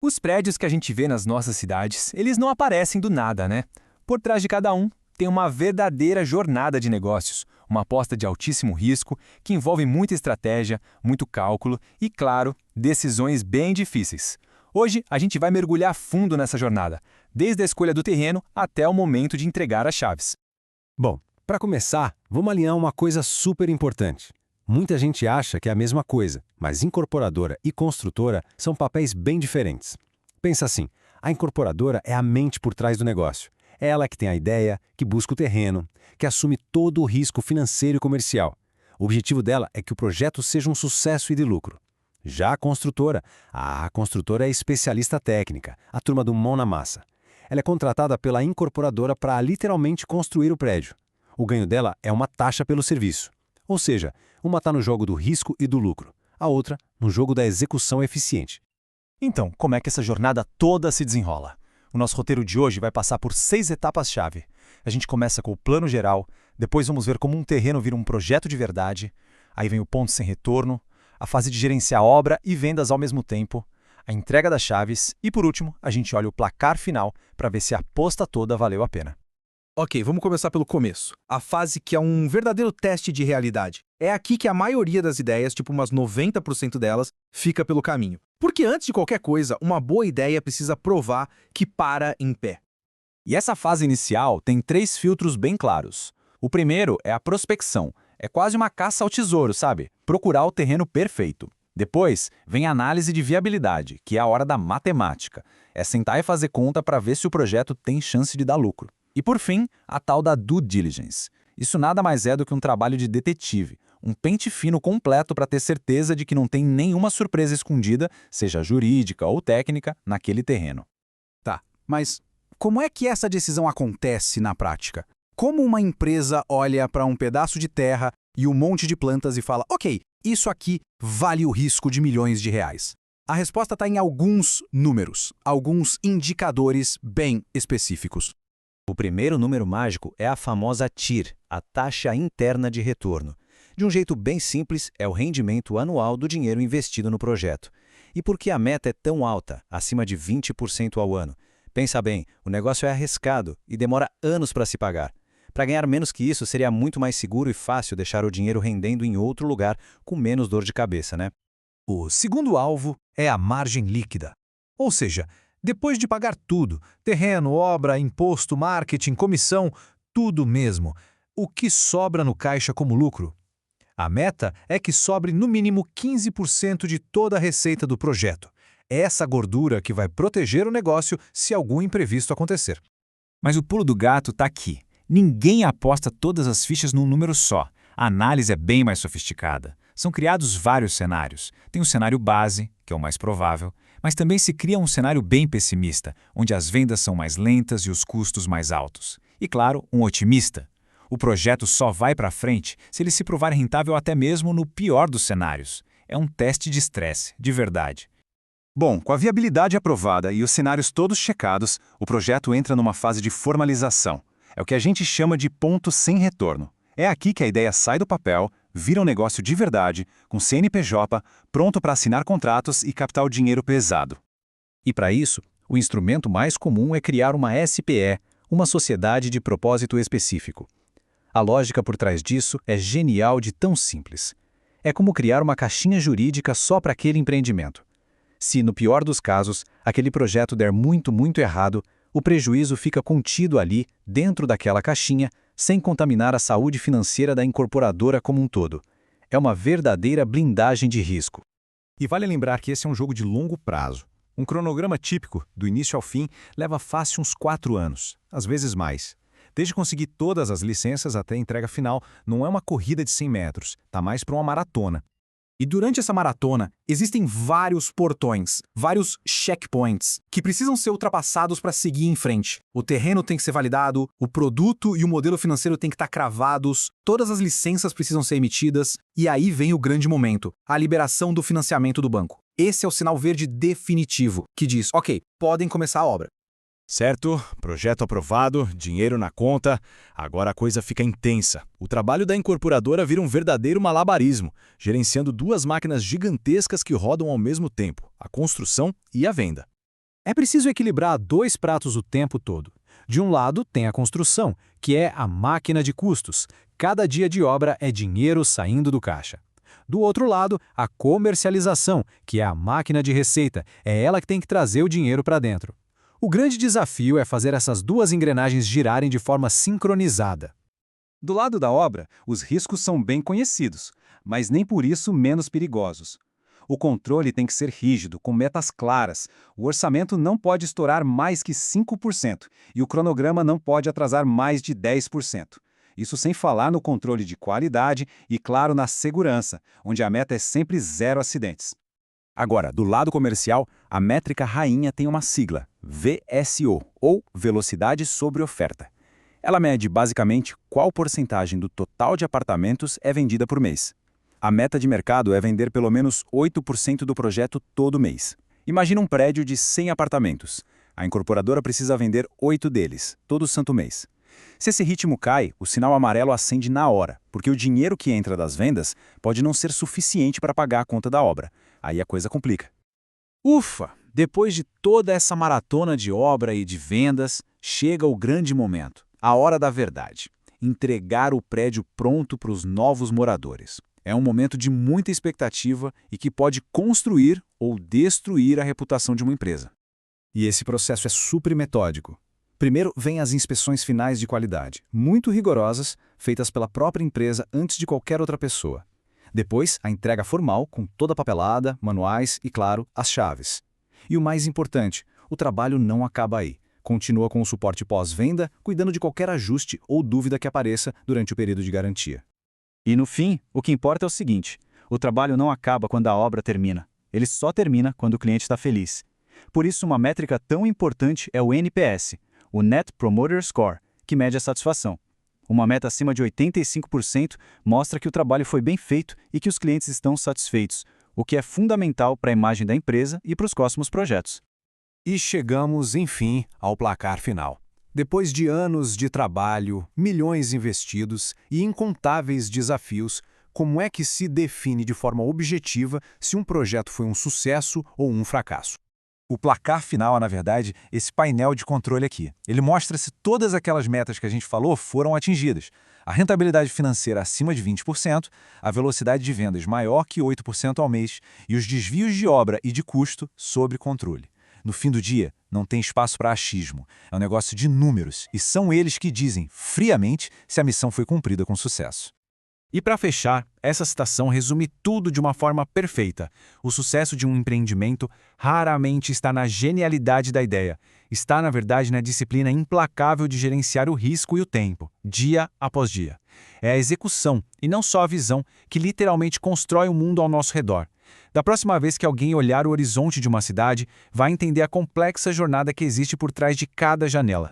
Os prédios que a gente vê nas nossas cidades, eles não aparecem do nada, né? Por trás de cada um, tem uma verdadeira jornada de negócios, uma aposta de altíssimo risco que envolve muita estratégia, muito cálculo e, claro, decisões bem difíceis. Hoje, a gente vai mergulhar fundo nessa jornada, desde a escolha do terreno até o momento de entregar as chaves. Bom, para começar, vamos alinhar uma coisa super importante. Muita gente acha que é a mesma coisa, mas incorporadora e construtora são papéis bem diferentes. Pensa assim, a incorporadora é a mente por trás do negócio. É ela que tem a ideia, que busca o terreno, que assume todo o risco financeiro e comercial. O objetivo dela é que o projeto seja um sucesso e de lucro. Já a construtora é especialista técnica, a turma do mão na massa. Ela é contratada pela incorporadora para literalmente construir o prédio. O ganho dela é uma taxa pelo serviço. Ou seja, uma está no jogo do risco e do lucro, a outra no jogo da execução eficiente. Então, como é que essa jornada toda se desenrola? O nosso roteiro de hoje vai passar por 6 etapas-chave. A gente começa com o plano geral, depois vamos ver como um terreno vira um projeto de verdade, aí vem o ponto sem retorno, a fase de gerenciar obra e vendas ao mesmo tempo, a entrega das chaves e, por último, a gente olha o placar final para ver se a aposta toda valeu a pena. Ok, vamos começar pelo começo. A fase que é um verdadeiro teste de realidade. É aqui que a maioria das ideias, tipo umas 90% delas, fica pelo caminho. Porque antes de qualquer coisa, uma boa ideia precisa provar que para em pé. E essa fase inicial tem 3 filtros bem claros. O primeiro é a prospecção. É quase uma caça ao tesouro, sabe? Procurar o terreno perfeito. Depois, vem a análise de viabilidade, que é a hora da matemática. É sentar e fazer conta para ver se o projeto tem chance de dar lucro. E por fim, a tal da due diligence. Isso nada mais é do que um trabalho de detetive, um pente fino completo para ter certeza de que não tem nenhuma surpresa escondida, seja jurídica ou técnica, naquele terreno. Tá, mas como é que essa decisão acontece na prática? Como uma empresa olha para um pedaço de terra e um monte de plantas e fala, ok, isso aqui vale o risco de milhões de reais? A resposta está em alguns números, alguns indicadores bem específicos. O primeiro número mágico é a famosa TIR, a taxa interna de retorno. De um jeito bem simples, é o rendimento anual do dinheiro investido no projeto. E por que a meta é tão alta, acima de 20% ao ano? Pensa bem, o negócio é arriscado e demora anos para se pagar. Para ganhar menos que isso, seria muito mais seguro e fácil deixar o dinheiro rendendo em outro lugar com menos dor de cabeça, né? O segundo alvo é a margem líquida. Ou seja, depois de pagar tudo, terreno, obra, imposto, marketing, comissão, tudo mesmo, o que sobra no caixa como lucro? A meta é que sobre no mínimo 15% de toda a receita do projeto. É essa gordura que vai proteger o negócio se algum imprevisto acontecer. Mas o pulo do gato está aqui. Ninguém aposta todas as fichas num número só. A análise é bem mais sofisticada. São criados vários cenários. Tem o cenário base, que é o mais provável, mas também se cria um cenário bem pessimista, onde as vendas são mais lentas e os custos mais altos. E, claro, um otimista. O projeto só vai para frente se ele se provar rentável até mesmo no pior dos cenários. É um teste de estresse, de verdade. Bom, com a viabilidade aprovada e os cenários todos checados, o projeto entra numa fase de formalização. É o que a gente chama de ponto sem retorno. É aqui que a ideia sai do papel, vira um negócio de verdade, com CNPJ, pronto para assinar contratos e captar o dinheiro pesado. E para isso, o instrumento mais comum é criar uma SPE, uma sociedade de propósito específico. A lógica por trás disso é genial de tão simples. É como criar uma caixinha jurídica só para aquele empreendimento. Se, no pior dos casos, aquele projeto der muito errado, o prejuízo fica contido ali, dentro daquela caixinha, sem contaminar a saúde financeira da incorporadora como um todo. É uma verdadeira blindagem de risco. E vale lembrar que esse é um jogo de longo prazo. Um cronograma típico, do início ao fim, leva fácil uns 4 anos, às vezes mais. Desde conseguir todas as licenças até a entrega final, não é uma corrida de 100 metros, tá mais para uma maratona. E durante essa maratona, existem vários portões, vários checkpoints, que precisam ser ultrapassados para seguir em frente. O terreno tem que ser validado, o produto e o modelo financeiro tem que estar cravados, todas as licenças precisam ser emitidas, e aí vem o grande momento, a liberação do financiamento do banco. Esse é o sinal verde definitivo, que diz, ok, podem começar a obra. Certo, projeto aprovado, dinheiro na conta, agora a coisa fica intensa. O trabalho da incorporadora vira um verdadeiro malabarismo, gerenciando 2 máquinas gigantescas que rodam ao mesmo tempo, a construção e a venda. É preciso equilibrar dois pratos o tempo todo. De um lado, tem a construção, que é a máquina de custos. Cada dia de obra é dinheiro saindo do caixa. Do outro lado, a comercialização, que é a máquina de receita. É ela que tem que trazer o dinheiro para dentro. O grande desafio é fazer essas duas engrenagens girarem de forma sincronizada. Do lado da obra, os riscos são bem conhecidos, mas nem por isso menos perigosos. O controle tem que ser rígido, com metas claras. O orçamento não pode estourar mais que 5% e o cronograma não pode atrasar mais de 10%. Isso sem falar no controle de qualidade e, claro, na segurança, onde a meta é sempre 0 acidentes. Agora, do lado comercial, a métrica rainha tem uma sigla, VSO, ou Velocidade sobre Oferta. Ela mede basicamente qual porcentagem do total de apartamentos é vendida por mês. A meta de mercado é vender pelo menos 8% do projeto todo mês. Imagina um prédio de 100 apartamentos. A incorporadora precisa vender 8 deles, todo santo mês. Se esse ritmo cai, o sinal amarelo acende na hora, porque o dinheiro que entra das vendas pode não ser suficiente para pagar a conta da obra. Aí a coisa complica. Ufa! Depois de toda essa maratona de obra e de vendas, chega o grande momento, a hora da verdade. Entregar o prédio pronto para os novos moradores. É um momento de muita expectativa e que pode construir ou destruir a reputação de uma empresa. E esse processo é super metódico. Primeiro vem as inspeções finais de qualidade, muito rigorosas, feitas pela própria empresa antes de qualquer outra pessoa. Depois, a entrega formal, com toda a papelada, manuais e, claro, as chaves. E o mais importante, o trabalho não acaba aí. Continua com o suporte pós-venda, cuidando de qualquer ajuste ou dúvida que apareça durante o período de garantia. E no fim, o que importa é o seguinte: o trabalho não acaba quando a obra termina. Ele só termina quando o cliente está feliz. Por isso, uma métrica tão importante é o NPS, o Net Promoter Score, que mede a satisfação. Uma meta acima de 85% mostra que o trabalho foi bem feito e que os clientes estão satisfeitos, o que é fundamental para a imagem da empresa e para os próximos projetos. E chegamos, enfim, ao placar final. Depois de anos de trabalho, milhões investidos e incontáveis desafios, como é que se define de forma objetiva se um projeto foi um sucesso ou um fracasso? O placar final é, na verdade, esse painel de controle aqui. Ele mostra se todas aquelas metas que a gente falou foram atingidas. A rentabilidade financeira acima de 20%, a velocidade de vendas maior que 8% ao mês e os desvios de obra e de custo sob controle. No fim do dia, não tem espaço para achismo. É um negócio de números e são eles que dizem, friamente, se a missão foi cumprida com sucesso. E para fechar, essa citação resume tudo de uma forma perfeita. O sucesso de um empreendimento raramente está na genialidade da ideia. Está, na verdade, na disciplina implacável de gerenciar o risco e o tempo, dia após dia. É a execução, e não só a visão, que literalmente constrói o mundo ao nosso redor. Da próxima vez que alguém olhar o horizonte de uma cidade, vai entender a complexa jornada que existe por trás de cada janela.